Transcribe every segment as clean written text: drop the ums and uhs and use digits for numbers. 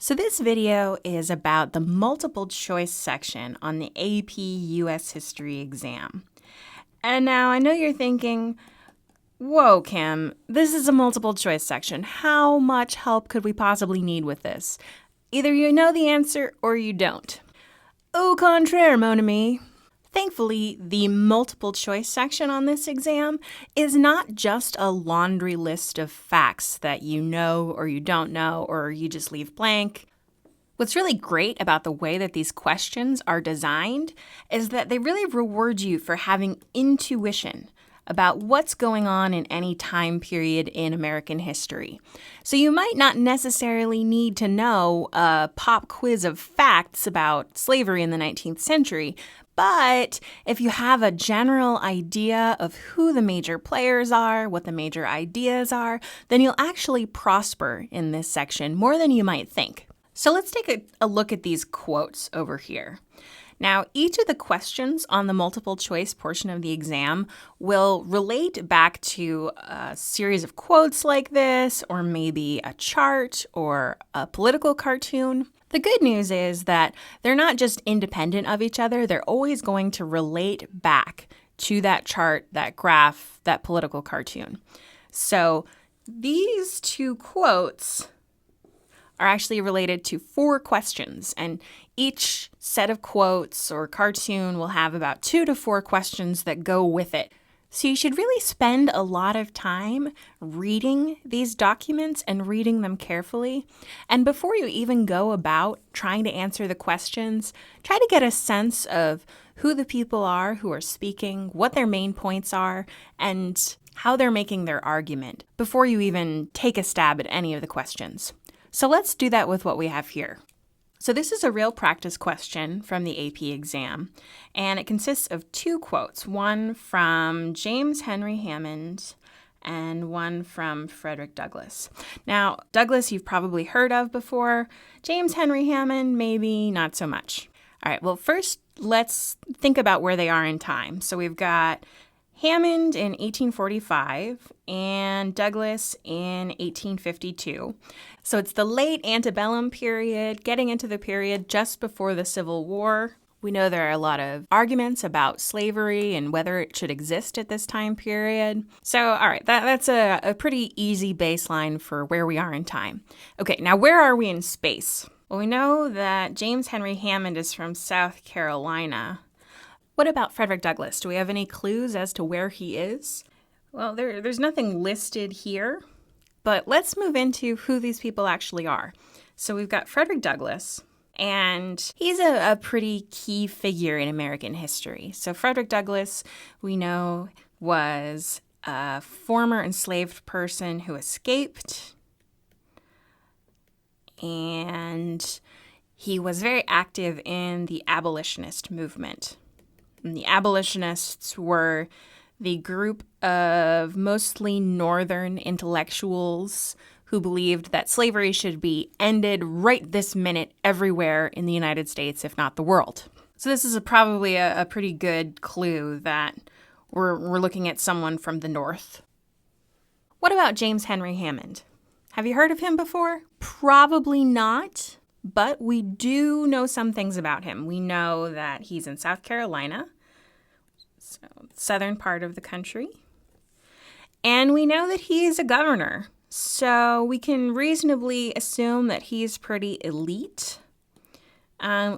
So this video is about the multiple choice section on the AP US History exam. And now I know you're thinking, whoa, Kim, this is a multiple choice section. How much help could we possibly need with this? Either you know the answer or you don't. Au contraire, mon ami. Thankfully, the multiple choice section on this exam is not just a laundry list of facts that you know or you don't know or you just leave blank. What's really great about the way that these questions are designed is that they really reward you for having intuition about what's going on in any time period in American history. So you might not necessarily need to know a pop quiz of facts about slavery in the 19th century, but if you have a general idea of who the major players are, what the major ideas are, then you'll actually prosper in this section more than you might think. So let's take a look at these quotes over here. Now, each of the questions on the multiple choice portion of the exam will relate back to a series of quotes like this, or maybe a chart or a political cartoon. The good news is that they're not just independent of each other, they're always going to relate back to that chart, that graph, that political cartoon. So these two quotes are actually related to 4 questions, and each set of quotes or cartoon will have about 2 to 4 questions that go with it. So you should really spend a lot of time reading these documents and reading them carefully. And before you even go about trying to answer the questions, try to get a sense of who the people are who are speaking, what their main points are, and how they're making their argument before you even take a stab at any of the questions. So let's do that with what we have here. So this is a real practice question from the AP exam, and it consists of 2 quotes, one from James Henry Hammond and one from Frederick Douglass. Now, Douglass you've probably heard of before. James Henry Hammond, maybe not so much. All right, well, first let's think about where they are in time. So we've got Hammond in 1845 and Douglass in 1852. So it's the late antebellum period, getting into the period just before the Civil War. We know there are a lot of arguments about slavery and whether it should exist at this time period. So, all right, that's a pretty easy baseline for where we are in time. Okay, now where are we in space? Well, we know that James Henry Hammond is from South Carolina. What about Frederick Douglass? Do we have any clues as to where he is? Well, there's nothing listed here, but let's move into who these people actually are. So we've got Frederick Douglass, and he's a pretty key figure in American history. So Frederick Douglass, we know, was a former enslaved person who escaped, and he was very active in the abolitionist movement. And the abolitionists were the group of mostly northern intellectuals who believed that slavery should be ended right this minute everywhere in the United States, if not the world. So this is probably a pretty good clue that we're looking at someone from the North. What about James Henry Hammond? Have you heard of him before? Probably not, but we do know some things about him. We know that he's in South Carolina, so southern part of the country. And we know that he is a governor. So we can reasonably assume that he's pretty elite.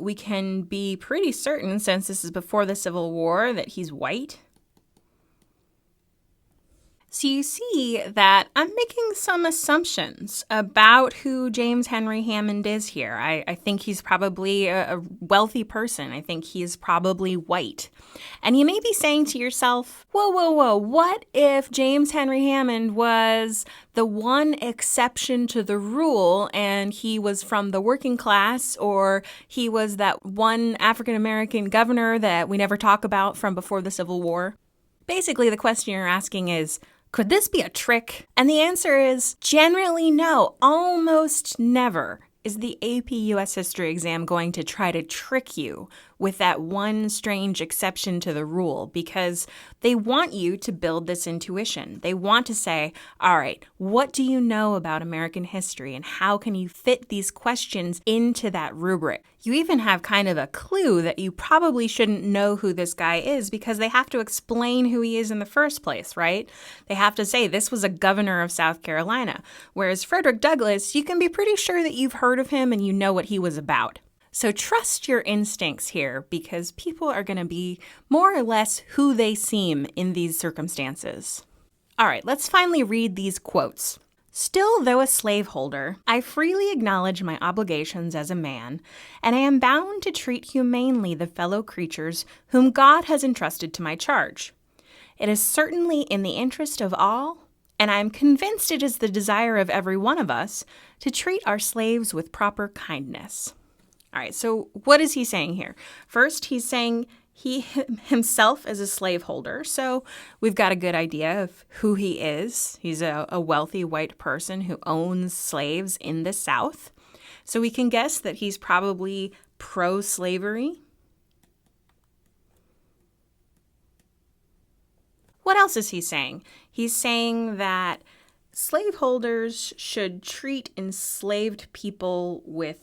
We can be pretty certain, since this is before the Civil War, that he's white. So you see that I'm making some assumptions about who James Henry Hammond is here. I think he's probably a wealthy person. I think he's probably white. And you may be saying to yourself, whoa, what if James Henry Hammond was the one exception to the rule and he was from the working class, or he was that one African-American governor that we never talk about from before the Civil War? Basically, the question you're asking is, could this be a trick? And the answer is generally no. Almost never is the AP US History exam going to try to trick you with that one strange exception to the rule, because they want you to build this intuition. They want to say, all right, what do you know about American history and how can you fit these questions into that rubric? You even have kind of a clue that you probably shouldn't know who this guy is because they have to explain who he is in the first place, right? They have to say this was a governor of South Carolina, whereas Frederick Douglass, you can be pretty sure that you've heard of him and you know what he was about. So trust your instincts here because people are going to be more or less who they seem in these circumstances. All right, let's finally read these quotes. Still, though a slaveholder, I freely acknowledge my obligations as a man, and I am bound to treat humanely the fellow creatures whom God has entrusted to my charge. It is certainly in the interest of all, and I am convinced it is the desire of every one of us, to treat our slaves with proper kindness. All right, so what is he saying here? First, he's saying he himself is a slaveholder, so we've got a good idea of who he is. He's a wealthy white person who owns slaves in the South. So we can guess that he's probably pro-slavery. What else is he saying? He's saying that slaveholders should treat enslaved people with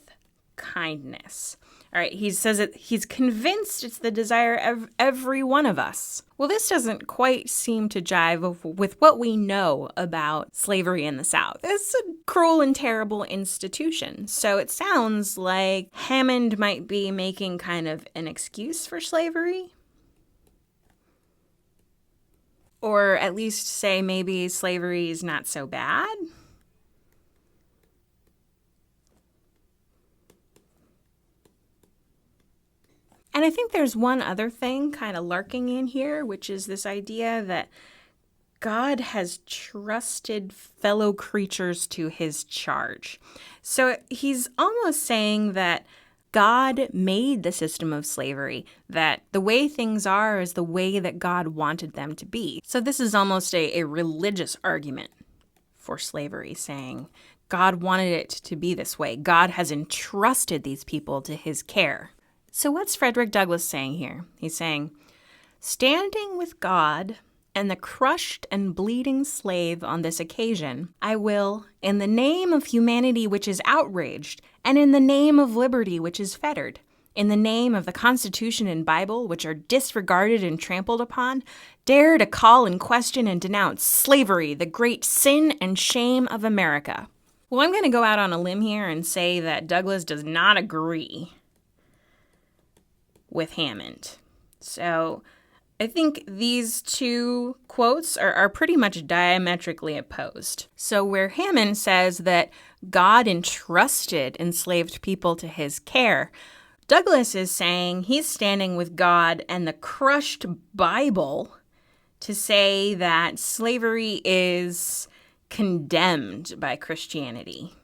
kindness. All right, he says that he's convinced it's the desire of every one of us. Well, this doesn't quite seem to jive with what we know about slavery in the South. It's a cruel and terrible institution. So it sounds like Hammond might be making kind of an excuse for slavery. Or at least say maybe slavery is not so bad. And I think there's one other thing kind of lurking in here, which is this idea that God has trusted fellow creatures to his charge. So he's almost saying that God made the system of slavery, that the way things are is the way that God wanted them to be. So this is almost a religious argument for slavery, saying God wanted it to be this way. God has entrusted these people to his care. So what's Frederick Douglass saying here? He's saying, standing with God and the crushed and bleeding slave on this occasion, I will, in the name of humanity which is outraged, and in the name of liberty which is fettered, in the name of the Constitution and Bible which are disregarded and trampled upon, dare to call in question and denounce slavery, the great sin and shame of America. Well, I'm going to go out on a limb here and say that Douglass does not agree with Hammond. So I think these two quotes are pretty much diametrically opposed. So where Hammond says that God entrusted enslaved people to his care, Douglass is saying he's standing with God and the crushed Bible to say that slavery is condemned by Christianity.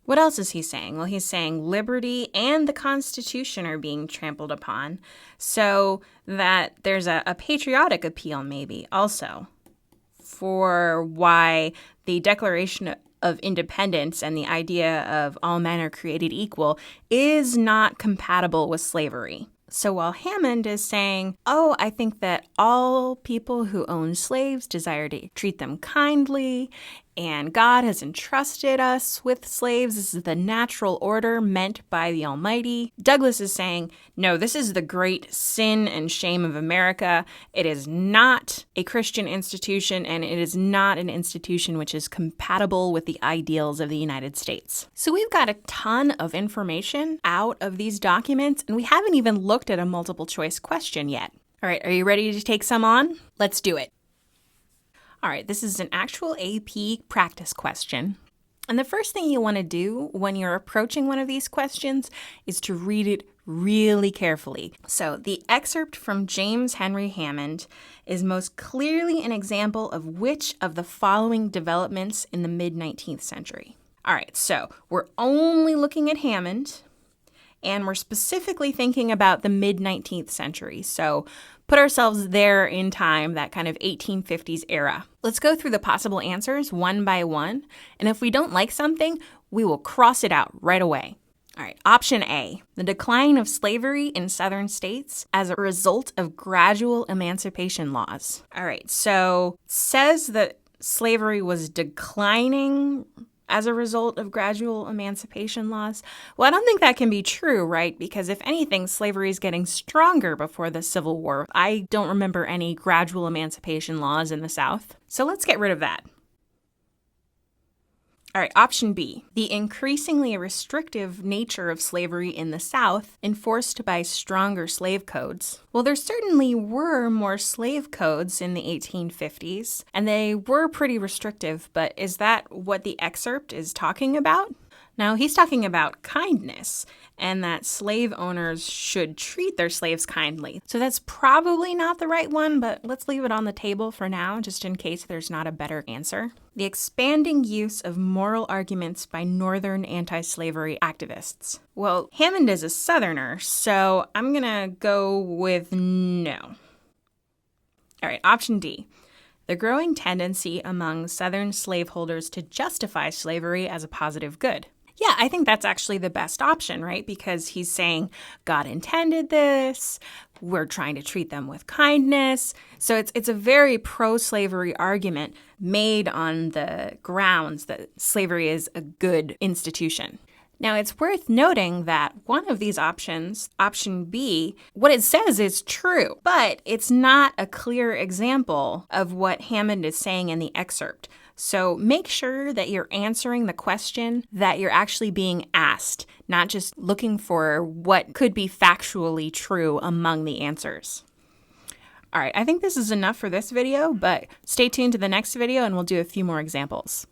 What else is he saying? Well, he's saying liberty and the Constitution are being trampled upon, so that there's a patriotic appeal maybe also for why the Declaration of Independence and the idea of all men are created equal is not compatible with slavery. So while Hammond is saying, oh, I think that all people who own slaves desire to treat them kindly, and God has entrusted us with slaves. This is the natural order meant by the Almighty. Douglass is saying, no, this is the great sin and shame of America. It is not a Christian institution, and it is not an institution which is compatible with the ideals of the United States. So we've got a ton of information out of these documents, and we haven't even looked at a multiple choice question yet. All right, are you ready to take some on? Let's do it. All right, this is an actual AP practice question. And the first thing you want to do when you're approaching one of these questions is to read it really carefully. So the excerpt from James Henry Hammond is most clearly an example of which of the following developments in the mid-19th century. All right, so we're only looking at Hammond, and we're specifically thinking about the mid-19th century. So put ourselves there in time, that kind of 1850s era. Let's go through the possible answers one by one, and if we don't like something, we will cross it out right away. All right, option A, the decline of slavery in southern states as a result of gradual emancipation laws. All right, so it says that slavery was declining as a result of gradual emancipation laws. Well, I don't think that can be true, right? Because if anything, slavery is getting stronger before the Civil War. I don't remember any gradual emancipation laws in the South. So let's get rid of that. All right, option B, the increasingly restrictive nature of slavery in the South enforced by stronger slave codes. Well, there certainly were more slave codes in the 1850s, and they were pretty restrictive, but is that what the excerpt is talking about? Now, he's talking about kindness and that slave owners should treat their slaves kindly. So that's probably not the right one, but let's leave it on the table for now, just in case there's not a better answer. The expanding use of moral arguments by Northern anti-slavery activists. Well, Hammond is a Southerner, so I'm gonna go with no. All right, option D. The growing tendency among Southern slaveholders to justify slavery as a positive good. Yeah, I think that's actually the best option, right? Because he's saying God intended this, we're trying to treat them with kindness. So it's a very pro-slavery argument made on the grounds that slavery is a good institution. Now, it's worth noting that one of these options, option B, what it says is true, but it's not a clear example of what Hammond is saying in the excerpt. So make sure that you're answering the question that you're actually being asked, not just looking for what could be factually true among the answers. All right, I think this is enough for this video, but stay tuned to the next video and we'll do a few more examples.